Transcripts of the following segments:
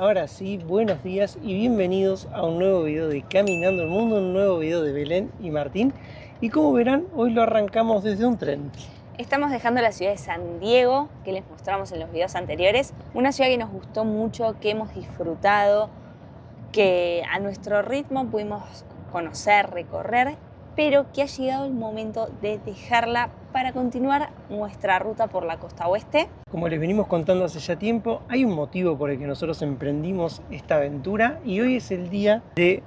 Ahora sí, buenos días y bienvenidos a un nuevo video de Caminando el Mundo, un nuevo video de Belén y Martín. Y como verán, hoy lo arrancamos desde un tren. Estamos dejando la ciudad de San Diego, que les mostramos en los videos anteriores. Una ciudad que nos gustó mucho, que hemos disfrutado, que a nuestro ritmo pudimos conocer, recorrer, pero que ha llegado el momento de dejarla para continuar nuestra ruta por la costa oeste. Como les venimos contando hace ya tiempo, hay un motivo por el que nosotros emprendimos esta aventura y hoy es el día de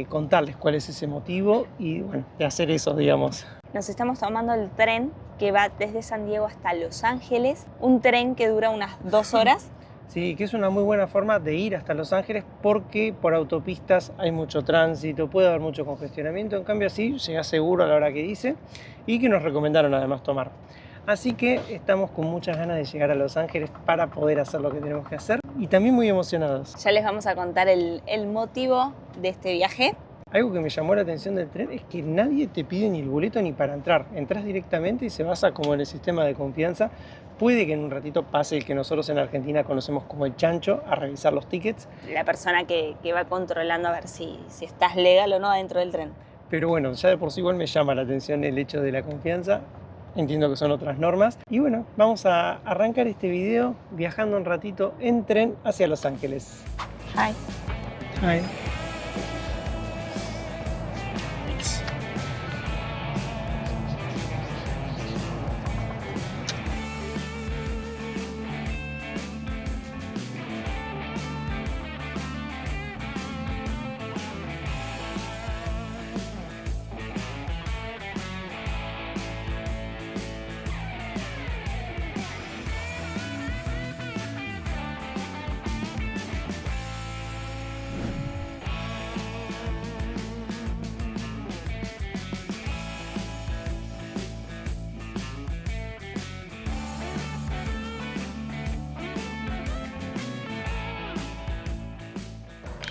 contarles cuál es ese motivo y bueno, de hacer eso, digamos. Nos estamos tomando el tren que va desde San Diego hasta Los Ángeles, un tren que dura unas 2 horas. Sí, que es una muy buena forma de ir hasta Los Ángeles porque por autopistas hay mucho tránsito, puede haber mucho congestionamiento, en cambio así llega seguro a la hora que dice y que nos recomendaron además tomar. Así que estamos con muchas ganas de llegar a Los Ángeles para poder hacer lo que tenemos que hacer y también muy emocionados. Ya les vamos a contar el motivo de este viaje. Algo que me llamó la atención del tren es que nadie te pide ni el boleto ni para entrar. Entras directamente y se basa como en el sistema de confianza. Puede que en un ratito pase el que nosotros en Argentina conocemos como el chancho a revisar los tickets. La persona que va controlando a ver si estás legal o no adentro del tren. Pero bueno, ya de por sí igual me llama la atención el hecho de la confianza. Entiendo que son otras normas. Y bueno, vamos a arrancar este video viajando un ratito en tren hacia Los Ángeles. Hi. Hi.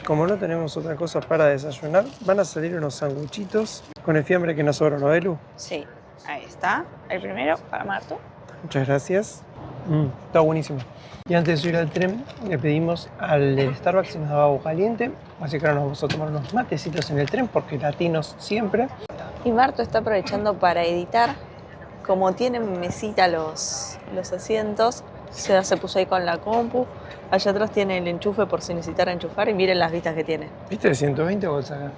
Como no tenemos otra cosa para desayunar, van a salir unos sanguchitos con el fiambre que nos sobró, ¿no, Belu? Sí, ahí está. El primero para Marto. Muchas gracias. Está buenísimo. Y antes de subir al tren, le pedimos al del Starbucks si nos daba agua caliente. Así que ahora nos vamos a tomar unos matecitos en el tren, porque latinos siempre. Y Marto está aprovechando para editar. Como tienen mesita los asientos, se puso ahí con la compu. Allá atrás tiene el enchufe por si necesitara enchufar y miren las vistas que tiene. ¿Viste el 120 volts acá?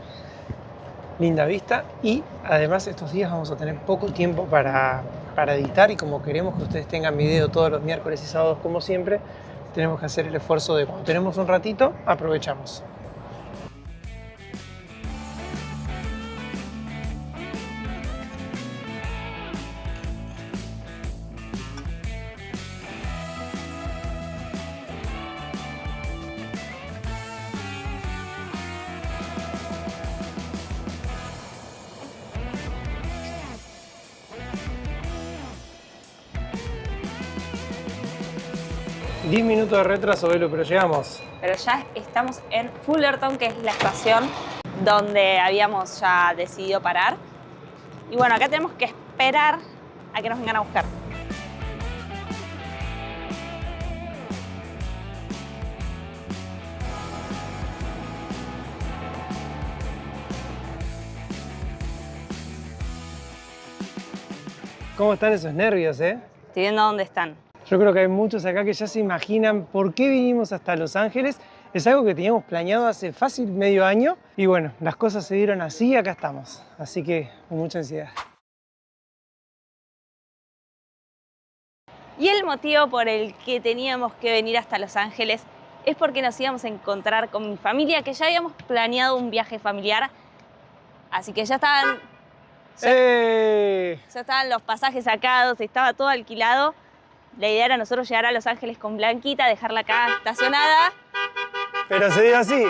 Linda vista y además estos días vamos a tener poco tiempo para editar y como queremos que ustedes tengan video todos los miércoles y sábados como siempre, tenemos que hacer el esfuerzo de cuando tenemos un ratito, aprovechamos. $10 minutos de retraso, Belu, pero llegamos. Pero ya estamos en Fullerton, que es la estación donde habíamos ya decidido parar. Y bueno, acá tenemos que esperar a que nos vengan a buscar. ¿Cómo están esos nervios, eh? Estoy viendo dónde están. Yo creo que hay muchos acá que ya se imaginan por qué vinimos hasta Los Ángeles. Es algo que teníamos planeado hace fácil medio año. Y bueno, las cosas se dieron así y acá estamos. Así que con mucha ansiedad. Y el motivo por el que teníamos que venir hasta Los Ángeles es porque nos íbamos a encontrar con mi familia, que ya habíamos planeado un viaje familiar. Así que ya estaban los pasajes sacados, estaba todo alquilado. La idea era nosotros llegar a Los Ángeles con Blanquita, dejarla acá estacionada. Pero se dio así.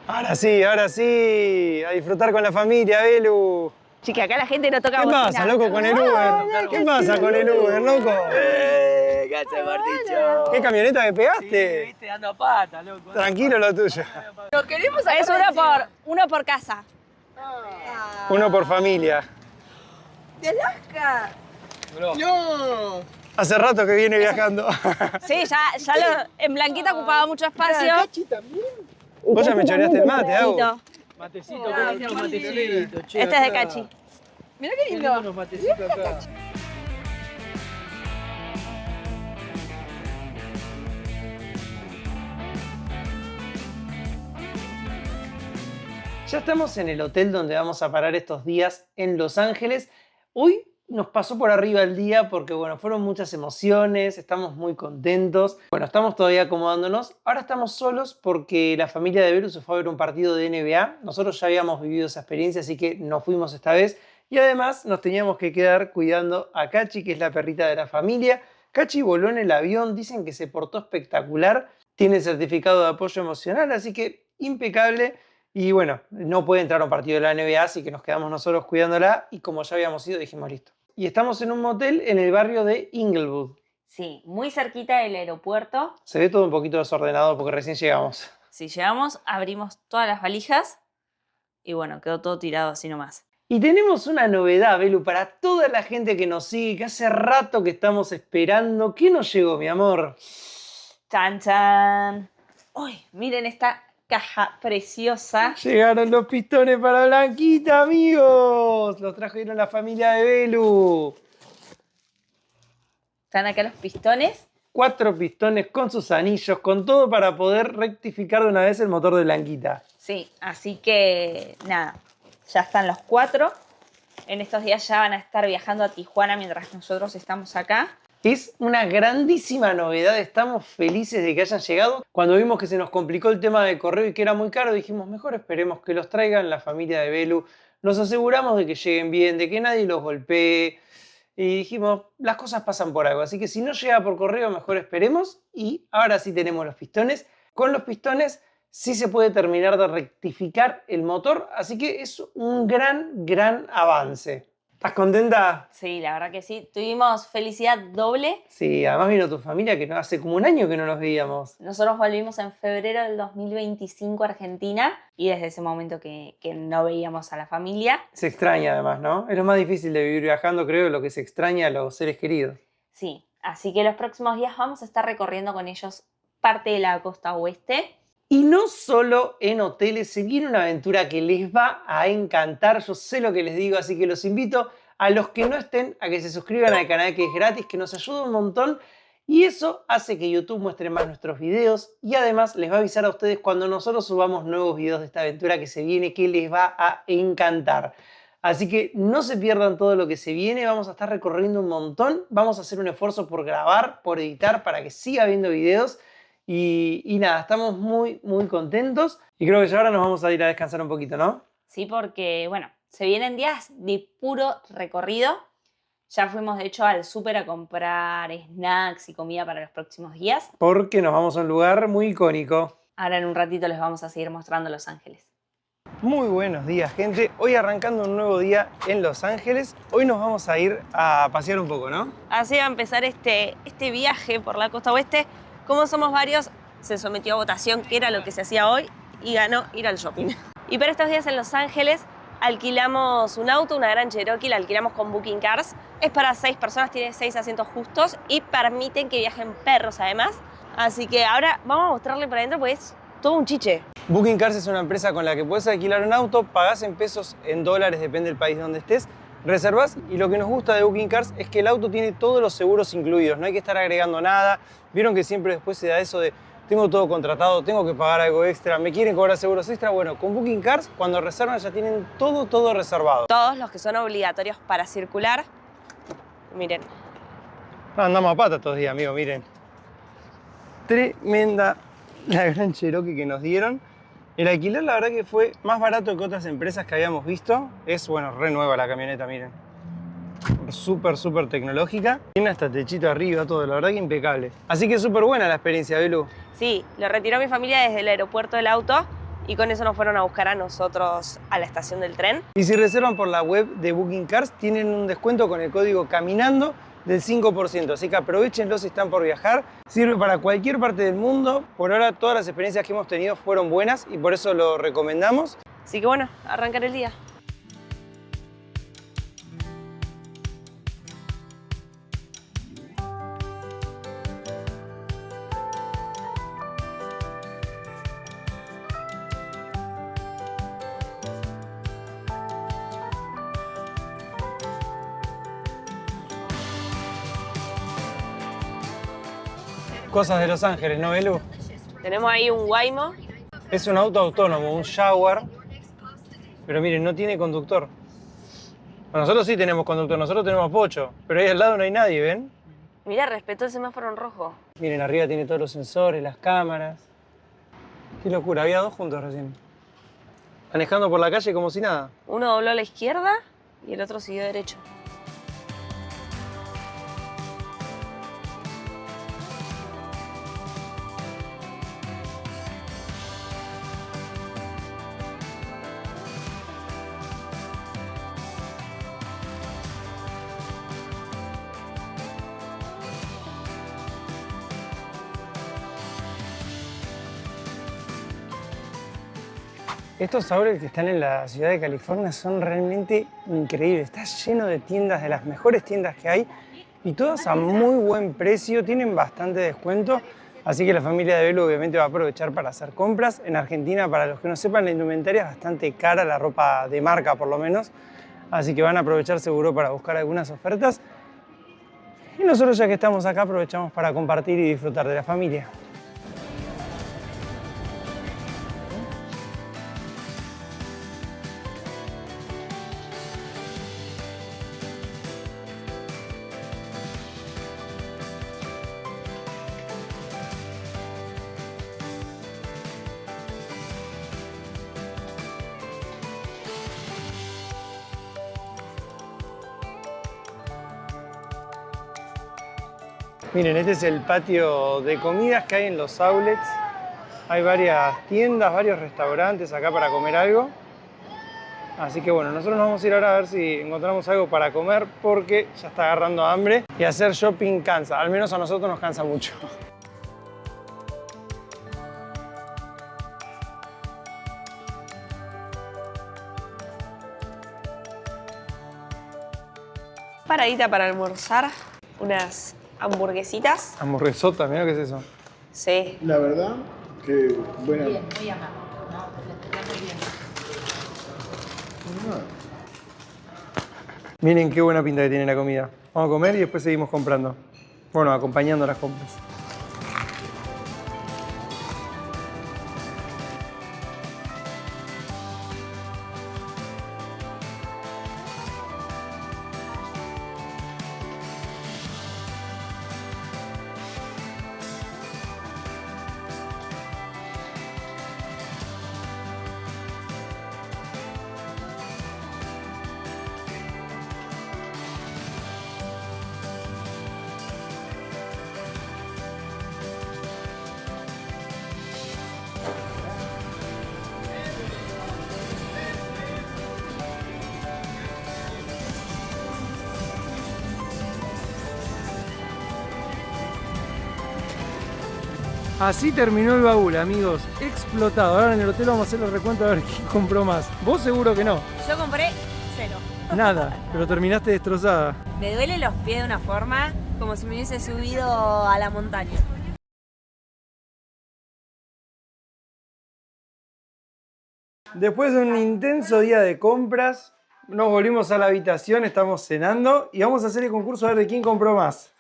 Ahora sí. A disfrutar con la familia, Belu. Chica, acá la gente no toca ¿Qué bocina. pasa, loco, con el Uber? ¿Qué pasa con el Uber, loco? ¿Qué haces, Marticho? ¿Qué camioneta me pegaste? Viste, dando a pata, loco. Tranquilo lo tuyo. Nos queremos Es uno por casa. Uno por familia. ¿De Alaska? No. Hace rato que viene viajando. Sí, en Blanquita ocupaba mucho espacio. Cachi también. Vos ya me choreaste el mate, Agu. Lindo. Matecito, qué lindo matecito. che, Este es de acá. Cachi. Mirá qué lindo. Unos matecitos acá. Ya estamos en el hotel donde vamos a parar estos días en Los Ángeles. Hoy nos pasó por arriba el día porque, bueno, fueron muchas emociones, estamos muy contentos. Bueno, estamos todavía acomodándonos. Ahora estamos solos porque la familia de Belu se fue a ver un partido de NBA. Nosotros ya habíamos vivido esa experiencia, así que nos fuimos esta vez. Y además nos teníamos que quedar cuidando a Cachi, que es la perrita de la familia. Cachi voló en el avión, dicen que se portó espectacular. Tiene certificado de apoyo emocional, así que impecable. Y bueno, no puede entrar a un partido de la NBA, así que nos quedamos nosotros cuidándola. Y como ya habíamos ido, dijimos listo. Y estamos en un motel en el barrio de Inglewood. Sí, muy cerquita del aeropuerto. Se ve todo un poquito desordenado porque recién llegamos. Si llegamos, abrimos todas las valijas y bueno, quedó todo tirado así nomás. Y tenemos una novedad, Belu, para toda la gente que nos sigue, que hace rato que estamos esperando. ¿Qué nos llegó, mi amor? ¡Chan, chan! ¡Uy! Miren esta caja preciosa. Llegaron los pistones para Blanquita, amigos. Los trajeron la familia de Belu. Están acá los pistones. 4 pistones con sus anillos, con todo para poder rectificar de una vez el motor de Blanquita. Sí, así que nada, ya están los 4. En estos días ya van a estar viajando a Tijuana mientras nosotros estamos acá. Es una grandísima novedad, estamos felices de que hayan llegado. Cuando vimos que se nos complicó el tema de correo y que era muy caro, dijimos mejor esperemos que los traigan la familia de Belu. Nos aseguramos de que lleguen bien, de que nadie los golpee. Y dijimos, las cosas pasan por algo, así que si no llega por correo, mejor esperemos. Y ahora sí tenemos los pistones. Con los pistones sí se puede terminar de rectificar el motor, así que es un gran avance. ¿Estás contenta? Sí, la verdad que sí. Tuvimos felicidad doble. Sí, además vino tu familia, que hace como un año que no nos veíamos. Nosotros volvimos en febrero del 2025 a Argentina y desde ese momento que no veíamos a la familia. Se extraña además, ¿no? Es lo más difícil de vivir viajando, creo, lo que se extraña a los seres queridos. Sí, así que los próximos días vamos a estar recorriendo con ellos parte de la costa oeste. Y no solo en hoteles, se viene una aventura que les va a encantar, yo sé lo que les digo, así que los invito a los que no estén a que se suscriban al canal, que es gratis, que nos ayuda un montón y eso hace que YouTube muestre más nuestros videos y además les va a avisar a ustedes cuando nosotros subamos nuevos videos de esta aventura que se viene, que les va a encantar. Así que no se pierdan todo lo que se viene, vamos a estar recorriendo un montón, vamos a hacer un esfuerzo por grabar, por editar, para que siga habiendo videos. Y nada, estamos muy contentos y creo que ya ahora nos vamos a ir a descansar un poquito, ¿no? Sí, porque bueno, se vienen días de puro recorrido. Ya fuimos de hecho al súper a comprar snacks y comida para los próximos días. Porque nos vamos a un lugar muy icónico. Ahora en un ratito les vamos a seguir mostrando Los Ángeles. Muy buenos días, gente. Hoy arrancando un nuevo día en Los Ángeles. Hoy nos vamos a ir a pasear un poco, ¿no? Así va a empezar este viaje por la costa oeste. Como somos varios, se sometió a votación qué era lo que se hacía hoy y ganó ir al shopping. Y para estos días en Los Ángeles alquilamos un auto, una Gran Cherokee, la alquilamos con Booking Cars. Es para 6 personas, tiene 6 asientos justos y permiten que viajen perros además. Así que ahora vamos a mostrarle por adentro porque es todo un chiche. Booking Cars es una empresa con la que puedes alquilar un auto, pagás en pesos, en dólares, depende del país donde estés. Reservas y lo que nos gusta de Booking Cars es que el auto tiene todos los seguros incluidos, no hay que estar agregando nada. Vieron que siempre después se da eso de tengo todo contratado, tengo que pagar algo extra, me quieren cobrar seguros extra. Bueno, con Booking Cars cuando reservan ya tienen todo reservado. Todos los que son obligatorios para circular, miren. Andamos a pata estos días, amigo, miren. Tremenda la Gran Cherokee que nos dieron. El alquiler la verdad que fue más barato que otras empresas que habíamos visto. Es, bueno, re nueva la camioneta, miren. Súper tecnológica. Tiene hasta techito arriba, todo, la verdad que impecable. Así que súper buena la experiencia, Belu. Sí, lo retiró mi familia desde el aeropuerto del auto y con eso nos fueron a buscar a nosotros a la estación del tren. Y si reservan por la web de Booking Cars, tienen un descuento con el código CAMINANDO del 5%, así que aprovechenlo si están por viajar. Sirve para cualquier parte del mundo. Por ahora todas las experiencias que hemos tenido fueron buenas y por eso lo recomendamos. Así que bueno, arrancar el día. cosas de Los Ángeles, ¿no, Belu? Tenemos ahí un Waymo. Es un auto autónomo, un Jaguar. Pero miren, no tiene conductor. Bueno, nosotros sí tenemos conductor, nosotros tenemos Pocho. Pero ahí al lado no hay nadie, ¿ven? Mira, respetó el semáforo en rojo. Miren, arriba tiene todos los sensores, las cámaras. Qué locura, había dos juntos recién. Manejando por la calle como si nada. Uno dobló a la izquierda y el otro siguió derecho. Estos outlets que están en la ciudad de California son realmente increíbles. Está lleno de tiendas, de las mejores tiendas que hay, y todas a muy buen precio, tienen bastante descuento. Así que la familia de Belu obviamente va a aprovechar para hacer compras. En Argentina, para los que no sepan, la indumentaria es bastante cara, la ropa de marca por lo menos. Así que van a aprovechar seguro para buscar algunas ofertas. Y nosotros, ya que estamos acá, aprovechamos para compartir y disfrutar de la familia. Miren, este es el patio de comidas que hay en los outlets. Hay varias tiendas, varios restaurantes acá para comer algo. Así que bueno, nosotros nos vamos a ir ahora a ver si encontramos algo para comer, porque ya está agarrando hambre y hacer shopping cansa. Al menos a nosotros nos cansa mucho. Paradita para almorzar, unas hamburguesitas. Hamburguesota, mirá qué es eso. Sí. La verdad que buena. Muy amable. No, está muy bien. Miren qué buena pinta que tiene la comida. Vamos a comer y después seguimos comprando. Bueno, acompañando las compras. Así terminó el baúl, amigos. Explotado. Ahora en el hotel vamos a hacer el recuento a ver quién compró más. Vos seguro que no. Yo compré 0. Nada, pero terminaste destrozada. Me duelen los pies de una forma como si me hubiese subido a la montaña. Después de un intenso día de compras, nos volvimos a la habitación, estamos cenando y vamos a hacer el concurso a ver de quién compró más.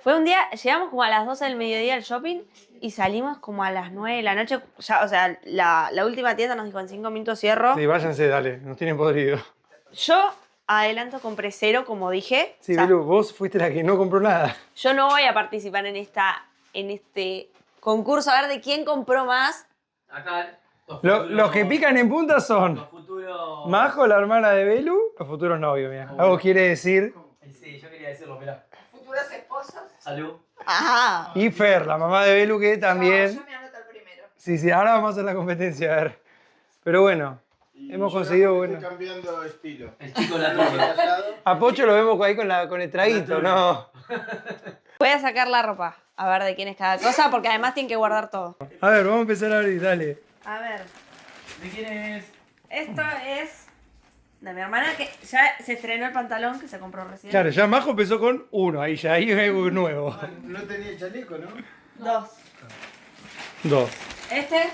Fue un día, llegamos como a las 12 del mediodía al shopping y salimos como a las 9 de la noche. Ya, o sea, la última tienda nos dijo en 5 minutos cierro. Sí, váyanse, dale, nos tienen podrido. Yo adelanto compré 0, como dije. Sí, o sea, Belu, vos fuiste la que no compró nada. yo no voy a participar en este concurso a ver de quién compró más. Acá. Los que pican en punta son Los futuros. Majo, la hermana de Belu, los futuros novios, mira. Algo quiere decir. Sí, yo quería decirlo, mirá. Futuras esposas. Salud. Ajá. Y Fer, la mamá de Belu, que también. Yo me anoto el primero. Sí, sí, ahora vamos a hacer la competencia, a ver. Pero bueno, hemos conseguido bueno. Estoy cambiando estilo. El chico la troca. A Pocho lo vemos ahí con el traguito, ¿no? Voy a sacar la ropa, a ver de quién es cada cosa, porque además tienen que guardar todo. A ver, vamos a empezar a abrir, dale. A ver, ¿De quién es? esto es de mi hermana, que ya se estrenó el pantalón que se compró recién. Claro, ya Majo empezó con 1, ahí ya hay algo nuevo. No tenía chaleco, ¿no? 2. 2. Este,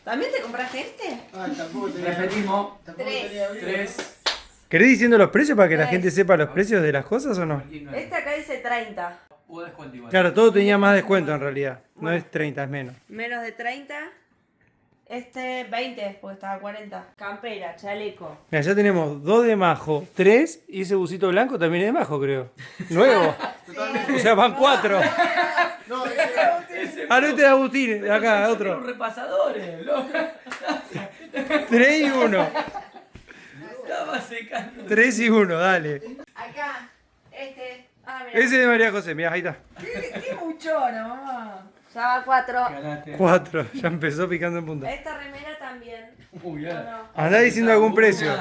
¿también te compraste este? Ah, tampoco tenía. Repetimos. Tampoco 3. tenía abrigo. 3. ¿Querés diciendo los precios para que la Tres. gente sepa los precios de las cosas o no? Este acá dice 30. o descuento igual? Claro, todo tenía más descuento en realidad. No es 30, es menos. Menos de 30. Este 20, porque estaba 40. Campera, chaleco. Mira, ya tenemos 2 de majo, 3 y ese busito blanco también es de majo, creo. Nuevo. O sea, van 4. No, Ah, no, este de Agustín, de acá, Son otro. repasadores, loco. 3 y 1. Estaba secando. 3 y 1, dale. Acá, este. Ah, mira. Ese de María José, mira, ahí está. Qué muchona, mamá. Ya va 4. Ganaste. 4, ya empezó picando en punta. Esta remera también. Uy, ¿O ya. no? Andá diciendo algún precio.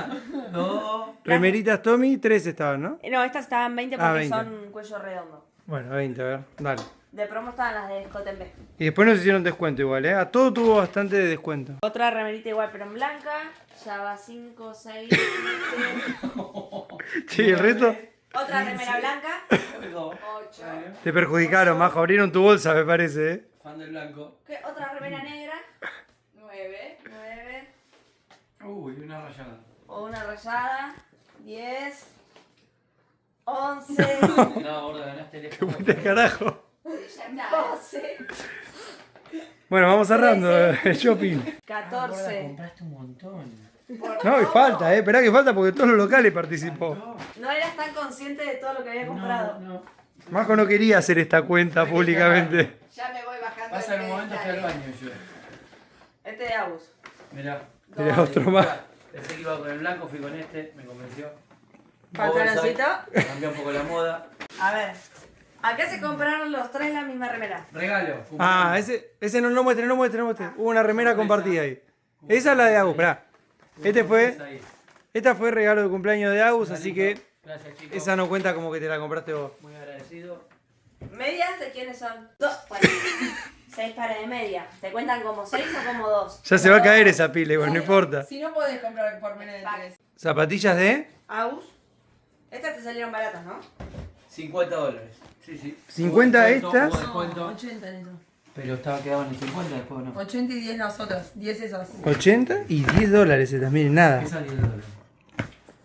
No. Remeritas Tommy, 3 estaban, ¿no? No, estas estaban 20 porque 20. son cuello redondo. Bueno, 20, a ver, dale. De promo estaban las de Scott en B. Y después nos hicieron descuento igual, ¿eh? A todo tuvo bastante de descuento. Otra remerita igual pero en blanca. Ya va 5, 6, 7. Che, ¿y el resto? Otra remera blanca. 8. Te perjudicaron, Majo. Abrieron tu bolsa, me parece, ¿eh? Fan del blanco. Otra remera negra. 9. 9. Uy, una rayada. O una rayada. 10. 11. No, gorda, ganaste el Te fuiste al carajo. Ya está. 12. Bueno, vamos cerrando el shopping. 14. Compraste un montón. No, y falta, Esperá que falta porque todos los locales participó. No eras tan consciente de todo lo que había comprado. No. Majo no quería hacer esta cuenta públicamente. Ya me voy bajando. Pasa el el momento fui al pedestal. baño yo. Este de Agus. Mirá. Era otro más. Pensé que iba con el blanco, fui con este, me convenció. Pantaloncito. Oversize, cambió un poco la moda. A ver. Acá se compraron los 3 la misma remera. Regalo. Ah, ese no muestre. Hubo una remera compartida ahí. Esa es la de Agus, esperá. Esta fue regalo de cumpleaños de Agus, así que Gracias, chicos. esa no cuenta como que te la compraste vos. Muy agradecido. ¿Medias de quiénes son? 2. 6 pares de medias. ¿Te cuentan como 6 o como 2? Ya se va a caer esa pila, igual, no importa. Si no podés comprar por menos de 3. Zapatillas de Agus. Estas te salieron baratas, ¿no? $50. Sí. 50 Hubo descuento, estas. hubo descuento, 80 en eso. pero quedaban en 50 después, ¿no? 80 y 10 las otras. 10 esas. 80 y $10 estas, miren, nada. ¿Qué salió $10?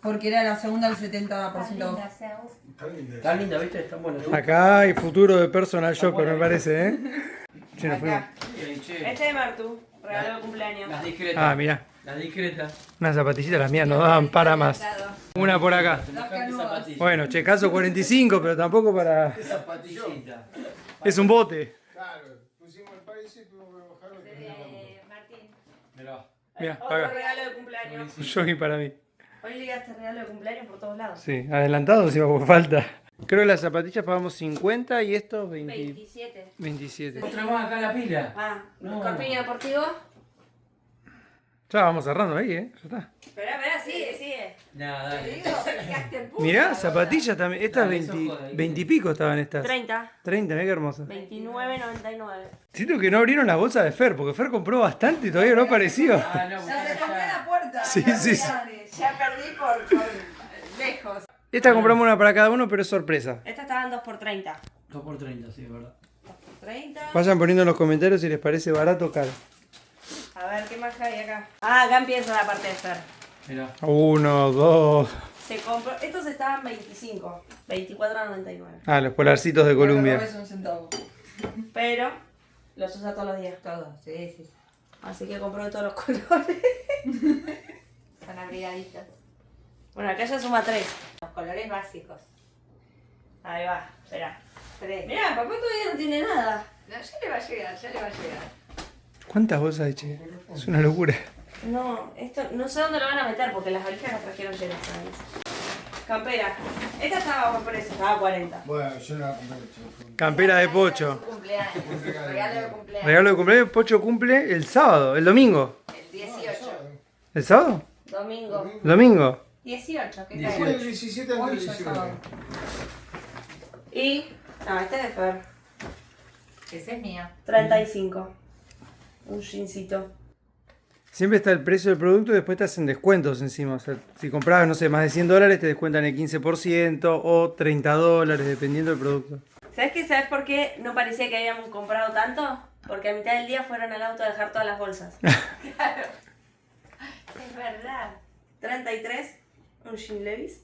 Porque era la segunda al 70% off. Está linda, ¿viste? Están buenas. Acá hay futuro de personal shopper, me parece, ¿eh? Che, nos fuimos. Acá. Bien, che. Este de Martu. Regalo de cumpleaños. Las discretas. Ah, mirá. Las discretas. Unas zapatillitas, las mías no daban para más. Una por acá. Zapatillas. Bueno, che, caso 45, pero tampoco para... Zapatillita. Es un bote. Claro, pusimos el parece y tuvimos que bajarlo. Martín. Mirá. Mirá, Otro acá. regalo de cumpleaños. Un jogging para mí. Hoy ligaste regalo de cumpleaños por todos lados. Sí, adelantado encima porque falta. Creo que las zapatillas pagamos 50 y estos 27. 27. Otra más acá la pila. Ah, No. corpiño deportivo. Ya vamos cerrando ahí, ¿eh? Ya está. Esperá, sigue. Nada, dale. Fijaste el punto. Mirá, zapatillas también. Estas Dale, eso 20, joda, 20 y pico estaban estas. 30. 30, mirá qué hermosas. 29.99. Siento que no abrieron las bolsas de Fer, porque Fer compró bastante y todavía no apareció. Ah, no, Ya se compré la puerta. Sí, sí, sí. Ya perdí por lejos. Esta compramos una para cada uno, pero es sorpresa. Estas estaban 2 por 30. 2 por 30, sí, es verdad. 30. Vayan poniendo en los comentarios si les parece barato o caro. A ver, ¿qué más hay acá? Ah, acá empieza la parte de Fer. Mirá. 1, 2. Se compró. Estos estaban 25. 24.99. Ah, los polarcitos de Columbia. Es un centavo. Pero los usa todos los días. Todo, sí. Así que compró de todos los colores. Son abrigaditas. Bueno, acá ya suma 3. Los colores básicos. Ahí va, espera. 3. Mirá, papá todavía no tiene nada. No, ya le va a llegar. ¿Cuántas bolsas hay, che? Es una locura. No, esto no sé dónde lo van a meter porque las valijas las trajeron llenas, ¿sabes? Campera. Esta estaba por precio, estaba 40. Bueno, yo no la compré. yo- Campera de Pocho. Su cumpleaños. Regalo de cumpleaños. Regalo de cumpleaños, Pocho cumple el sábado, el domingo. El 18. ¿El sábado? Domingo. ¿Domingo? 18, ¿qué Fue tal? el 17 al Hoy ya 19. sábado. Y. No, este es de Fer. Ese es mío. 35. Un jeansito. Siempre está el precio del producto y después te hacen descuentos encima. O sea, si comprabas, no sé, más de $100, te descuentan el 15% o $30, dependiendo del producto. ¿Sabes por qué no parecía que habíamos comprado tanto? Porque a mitad del día fueron al auto a dejar todas las bolsas. Claro. Es verdad. 33. Un jean Levi's.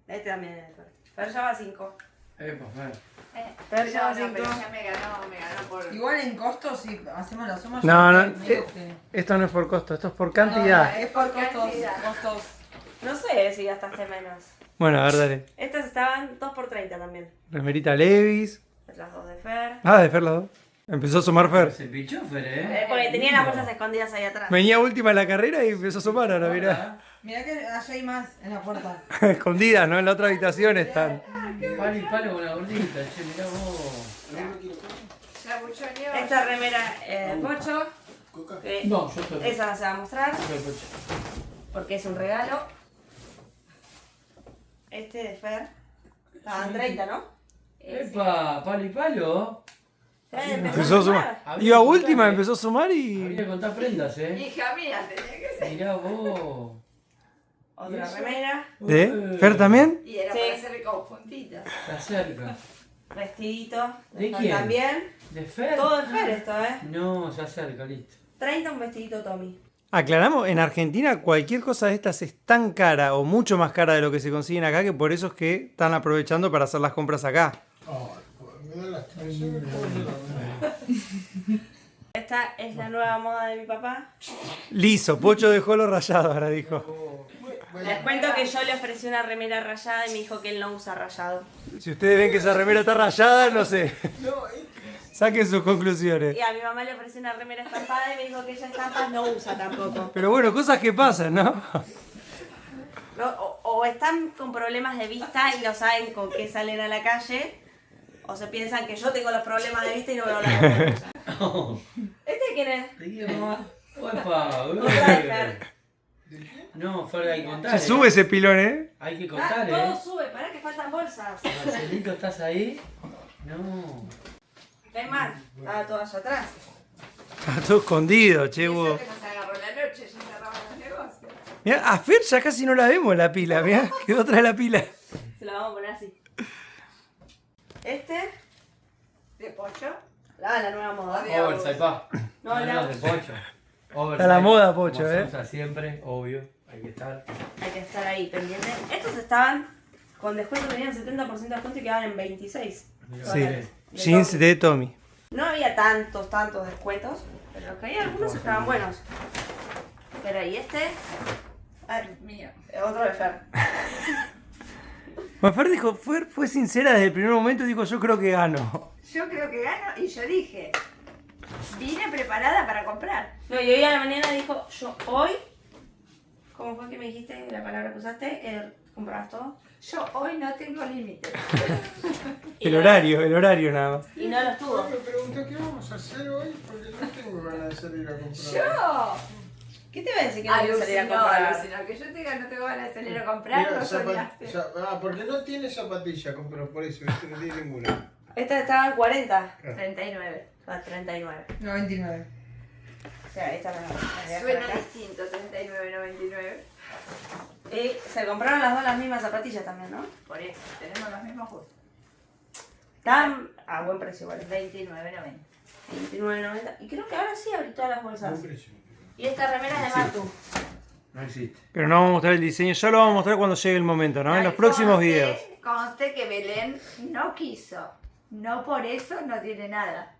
Este también es de Fer. Fer ya va 5. Fer. Fer lleva No, pero 5. ya me ganó por... Igual en costos, si hacemos la suma. No, ya no, medio que- esto no es por costo, esto es por No, cantidad. es por costos. Cantidad. Costos. No sé si gastaste menos. Bueno, a ver, dale. Estas estaban 2 por 30 también. Remerita Levis. Las 2 de Fer. Ah, de Fer las dos. Empezó a sumar Fer. Se pichó, Fer, Porque tenía Lindo. las bolsas escondidas ahí atrás. Venía última en la carrera y empezó a sumar ahora, mirá. Mirá que allá hay más en la puerta. Escondidas, ¿no? En la otra habitación están. Palo y palo con la gordita, che, mirá vos. Ya buchoneó. Esta remera Pocho. Coca. que No, yo estoy. esa no se va a mostrar porque es un regalo. Este de Fer. Estaban 30, ¿no? Epa, palo y palo. Empezó a sumar. Iba última, empezó a sumar Habría y. que contar prendas, Hija mía, tenía que ser. Mirá vos. Otra remera. ¿De? ¿Fer también? Y era Sí. para hacerle con puntitas. Está cerca. Vestidito. ¿De Fer quién? También. ¿De Fer? Todo de Fer esto, No, se acerca, listo. 30 un vestidito Tommy. Aclaramos, en Argentina cualquier cosa de estas es tan cara o mucho más cara de lo que se consiguen acá que por eso es que están aprovechando para hacer las compras acá. Ay, me da las tres. Esta es la nueva moda de mi papá. Liso, Pocho dejó lo rayado, ahora dijo. Les cuento que yo le ofrecí una remera rayada y me dijo que él no usa rayado. Si ustedes ven que esa remera está rayada, no sé. Saquen sus conclusiones. Y a mi mamá le ofrecí una remera estampada y me dijo que ella estampas no usa tampoco. Pero bueno, cosas que pasan, ¿no? No, o están con problemas de vista y no saben con qué salen a la calle, o se piensan que yo tengo los problemas de vista y no veo la cosa. ¿Este quién es? ¿De quién? Opa, Otra de Fer. No, Fer, hay que contar. Se sube ese pilón, ¿eh? Hay que Ah, contar, todo sube, pará que faltan bolsas. Marcelito, ¿estás ahí? No. ¿Qué más? Estaba todo allá atrás. Está todo escondido, che, Eso vos. que nos agarró la noche, ya cerraban los negocios. Mirá, a Fer ya casi no la vemos la pila, mirá, quedó atrás de la pila. Se la vamos a poner así. Este, ¿De pocho? la nueva moda. Oversize, pa. No, la- de Pocho. Está la moda, Pocho, Como se ¿eh? usa siempre, obvio. Hay que estar. Hay que estar ahí pendiente. Estos estaban con descuento, tenían 70% de descuento y quedaban en 26. Mirá, Sí, de jeans de Tommy. No había tantos descuentos, pero que había algunos estaban buenos. Pero ahí este, Mío. otro de Fer. Bueno, Fer dijo, fue sincera desde el primer momento y dijo, yo creo que gano. Yo creo que gano y yo dije, vine preparada para comprar. No, y hoy a la mañana dijo, yo hoy, ¿cómo fue que me dijiste la palabra que usaste? Que comprabas todo. Yo hoy no tengo límite. Y El no- horario nada más. Y no los tuvo. Me pregunté qué vamos a hacer hoy porque no tengo ganas de salir a comprar. Yo. ¿Qué te iba a decir que no ibas a salir a Alucinó, comprar? alucinó. Que yo te diga no tengo ganas de salir a comprar, Mira, no soñaste. porque no tiene zapatilla, compró por eso, ¿viste? No tiene ninguna. Esta estaba en 40. 39. A 39. 99. O sea, esta me la voy a dejar Suena acá. distinto, 39, 99. Y se compraron las dos las mismas zapatillas también, ¿no? Por eso, tenemos los mismos gustos. Están a buen precio igual. 29, 90. 29.90. Y creo que ahora sí abrí todas las bolsas. Buen precio. Y esta remera es de Matu. No existe. Pero no vamos a mostrar el diseño, ya lo vamos a mostrar cuando llegue el momento, ¿no? En los próximos videos. Conste que Belén no quiso. No por eso no tiene nada.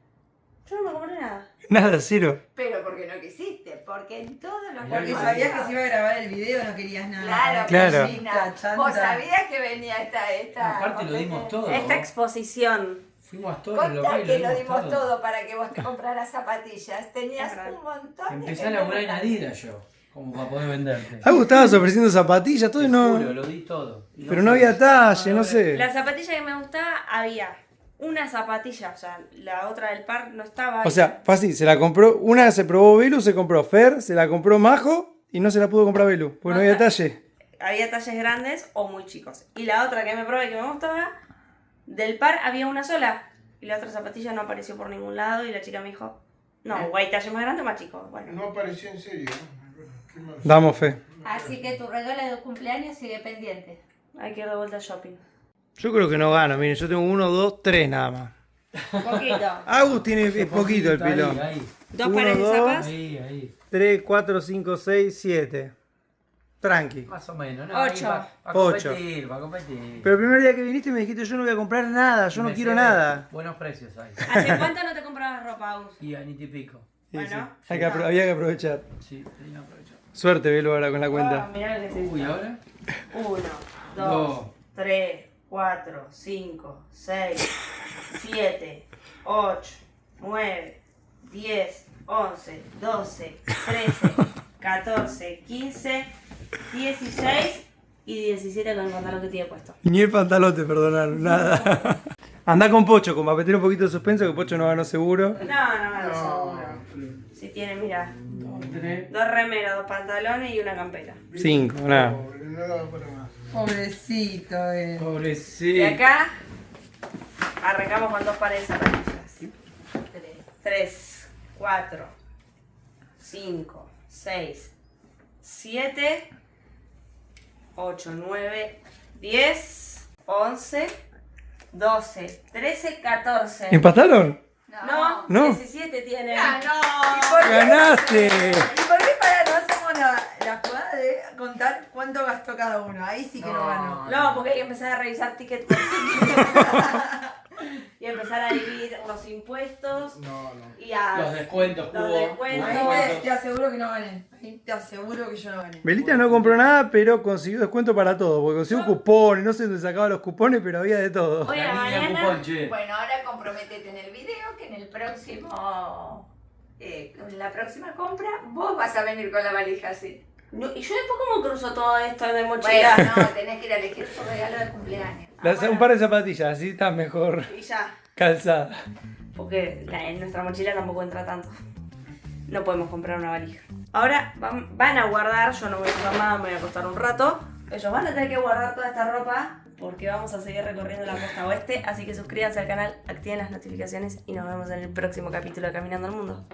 Yo no me compré nada. Nada, cero. Pero porque no quisiste, porque en todos los Mirá Porque que sabías que se iba a grabar el video, no querías nada. Claro, Claro. Cristina, Chanta. vos sabías que venía esta Aparte lo dimos todo. Esta exposición. Fuimos todos los Contá locales. que lo dimos todo para que vos te compraras zapatillas. Tenías Es verdad. un montón de Empecé a gente laburar en buscando. Adidas yo. Como para poder venderte. Algo estabas ofreciendo zapatillas, todo y Te juro, no. lo di todo. Y Pero no había talle, no sé. La zapatilla que me gustaba había una zapatilla, o sea, la otra del par no estaba. O sea, fue así, se la compró, una se probó Belu, se compró Fer, se la compró Majo y no se la pudo comprar Belu, porque no había talle. Había talles grandes o muy chicos. Y la otra que me probé que me gustaba, del par había una sola. Y la otra zapatilla no apareció por ningún lado y la chica me dijo, no, o hay talle más grande o más chico. Bueno, No apareció en serio. Qué mal. Damos fe. Así que tu regalo de cumpleaños sigue pendiente. hay que ir de vuelta al shopping. Yo creo que no gano, miren, yo tengo 1, 2, 3 nada más. Poquito. Agus tiene es poquito el pilón. Ahí, Dos Uno, pares de dos. zapas. ahí, ahí. 3, 4, 5, 6, 7. tranqui. Más o menos, ¿no? 8. Para Ocho. competir, para competir. Pero el primer día que viniste me dijiste yo no voy a comprar nada, yo no Me quiero sé, nada. Buenos precios hay. ¿Hace cuánto no te comprabas ropa, Agus? Y anito y pico. Sí, Bueno. sí. Había que aprovechar. Sí, tenía que aprovechar. Suerte, Velo, ahora con la Ah, cuenta. mirá lo que se Uy, ¿ahora? 1, Dos. 2, 3, 4, 5, 6, 7, 8, 9, 10, 11, 12, 13, 14, 15, 16 y 17 con el pantalón que tiene puesto. Y ni el pantalón te perdonaron, nada. Andá con Pocho, como para meter un poquito de suspenso, que Pocho no ganó seguro. No, seguro. Si tiene, mira, 2 remeras, 2 pantalones y una campera. 5, nada. Pobre, no daba para más. Pobrecito, Pobrecito. Y acá arrancamos con 2 pares de zapatillas. 3, 4, 5, 6, 7, 8, 9, 10, 11, 12, 13, 14. ¿Empataron? No, No. 17 tiene. ¡Ganaste! ¿Y por qué para no hacemos la jugada de contar cuánto gastó cada uno? Ahí sí que no ganó. No, porque hay que empezar a revisar ticket por ticket. Y empezar a dividir los impuestos No. y a Los descuentos, los hubo. descuentos. Ahí te aseguro que no gané. Ahí te aseguro que yo no gané. Belita no compró nada, pero consiguió descuento para todo, porque consiguió cupones, no sé dónde sacaba los cupones, pero había de todo. Hoy a la La niña mañana. cupón, che. Bueno, ahora comprométete en el video que en el próximo. En la próxima compra, vos vas a venir con la valija así. No, ¿y yo después cómo cruzo todo esto de mochila? Bueno, no, tenés que ir a elegir tu regalo de cumpleaños. Un par de zapatillas, así está mejor Y ya. calzada. Porque en nuestra mochila tampoco entra tanto. No podemos comprar una valija. Ahora van a guardar, yo no voy a usar nada, me voy a acostar un rato. Ellos van a tener que guardar toda esta ropa porque vamos a seguir recorriendo la costa oeste. Así que suscríbanse al canal, activen las notificaciones y nos vemos en el próximo capítulo de Caminando al Mundo.